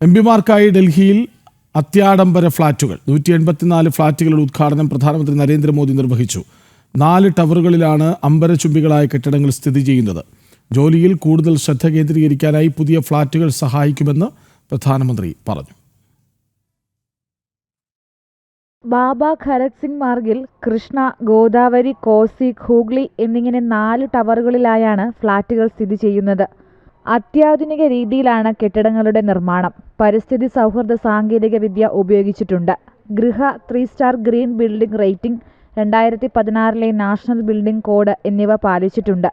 എംപിമാർക്കായി ഡൽഹിയിൽ അത്യാഡംബര ഫ്ളാറ്റുകൾ 184 ഫ്ളാറ്റുകളുടെ ഉദ്ഘാടനം പ്രധാനമന്ത്രി നരേന്ദ്രമോദി നിർവഹിച്ചു. 4 ടവറുകളിലാണ് അംബരചുംബികളായ കെട്ടിടങ്ങൾ സ്ഥിതി ചെയ്യുന്നത്. ജോലിയിൽ കൂടുതൽ ശ്രദ്ധ കേന്ദ്രീകരിക്കാനായി പുതിയ ഫ്ളാറ്റുകൾ സഹായിക്കുമെന്ന് പ്രധാനമന്ത്രി പറഞ്ഞു. ബാബ ഖരക് സിംഗ് മാർഗിൽ കൃഷ്ണ, ഗോദാവരി, കോസി, ഹൂഗ്ലി എന്നിങ്ങനെ 4 ടവറുകളിലായാണ് ഫ്ളാറ്റുകൾ സ്ഥിതി ചെയ്യുന്നത്. അത്യാധുനിക രീതിയിലാണ് കെട്ടിടങ്ങളുടെ നിർമ്മാണം. പരിസ്ഥിതി സൗഹൃദ സാങ്കേതിക വിദ്യ ഉപയോഗിച്ചിട്ടുണ്ട്. ഗൃഹ 3 star green building rating, 2016 national building code എന്നിവ പാലിച്ചിട്ടുണ്ട്.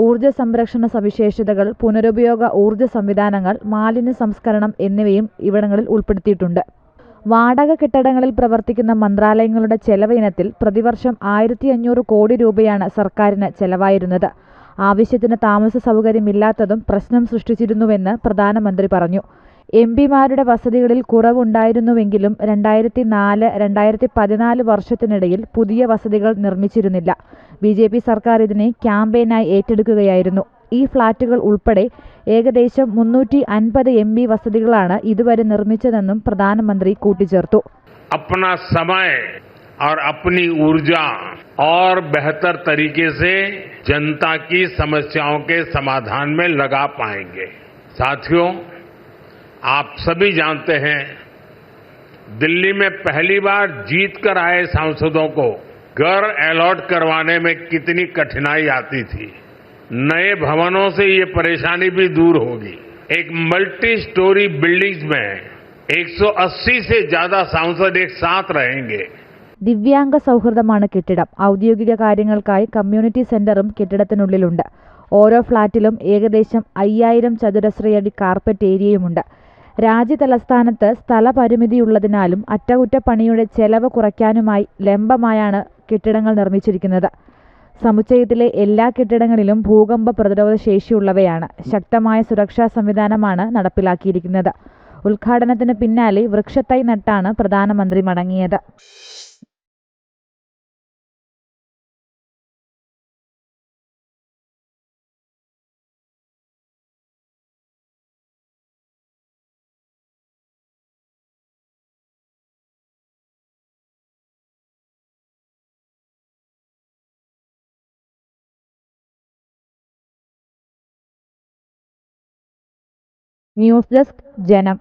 ഊർജ്ജ സംരക്ഷണ സവിശേഷതകൾ, പുനരുപയോഗ ഊർജ്ജ സംവിധാനങ്ങൾ, മാലിന്യ സംസ്കരണം എന്നിവയും ഇവിടങ്ങളിൽ ഉൾപ്പെടുത്തിയിട്ടുണ്ട്. വാടക കെട്ടിടങ്ങളിൽ പ്രവർത്തിക്കുന്ന മന്ത്രാലയങ്ങളുടെ ചെലവ് ഇനത്തിൽ പ്രതിവർഷം 1500 കോടി രൂപയാണ് സർക്കാരിന് ചെലവായിരുന്നത്. ആവശ്യത്തിന് താമസ സൗകര്യമില്ലാത്തതും പ്രശ്നം സൃഷ്ടിച്ചിരുന്നുവെന്ന് പ്രധാനമന്ത്രി പറഞ്ഞു. എംപിമാരുടെ വസതികളിൽ കുറവുണ്ടായിരുന്നുവെങ്കിലും 2004-2014 വർഷത്തിനിടയിൽ പുതിയ വസതികൾ നിർമ്മിച്ചിരുന്നില്ല. BJP സർക്കാർ ഇതിനെ ക്യാമ്പയിനായി ഏറ്റെടുക്കുകയായിരുന്നു. ഈ ഫ്ളാറ്റുകൾ ഉൾപ്പെടെ ഏകദേശം 350 MP വസതികളാണ് ഇതുവരെ നിർമ്മിച്ചതെന്നും പ്രധാനമന്ത്രി കൂട്ടിച്ചേർത്തു. अपना समय और अपनी ऊर्जा और बेहतर तरीके से जनता की समस्याओं के समाधान में लगा पाएंगे. साथियों, आप सभी जानते हैं, दिल्ली में पहली बार जीत कर आए सांसदों को घर अलॉट करवाने में कितनी कठिनाई आती थी. नए भवनों से ये परेशानी भी दूर होगी. एक मल्टी स्टोरी बिल्डिंग्स में 180 से ज्यादा सांसद एक साथ रहेंगे. ദിവ്യാംഗ സൗഹൃദമാണ് കെട്ടിടം. ഔദ്യോഗിക കാര്യങ്ങൾക്കായി കമ്മ്യൂണിറ്റി സെന്ററും കെട്ടിടത്തിനുള്ളിലുണ്ട്. ഓരോ ഫ്ളാറ്റിലും ഏകദേശം 5000 ചതുരശ്രയടി കാർപ്പറ്റ് ഏരിയയുമുണ്ട്. രാജ്യതലസ്ഥാനത്ത് സ്ഥലപരിമിതിയുള്ളതിനാലും അറ്റകുറ്റപ്പണിയുടെ ചെലവ് കുറയ്ക്കാനുമായി ലംബമായാണ് കെട്ടിടങ്ങൾ നിർമ്മിച്ചിരിക്കുന്നത്. സമുച്ചയത്തിലെ എല്ലാ കെട്ടിടങ്ങളിലും ഭൂകമ്പ പ്രതിരോധ ശേഷിയുള്ളവയാണ്. ശക്തമായ സുരക്ഷാ സംവിധാനമാണ് നടപ്പിലാക്കിയിരിക്കുന്നത്. ഉദ്ഘാടനത്തിന് പിന്നാലെ വൃക്ഷത്തൈ നട്ടാണ് പ്രധാനമന്ത്രി മടങ്ങിയത്. ന്യൂസ് ഡെസ്ക് ജനം.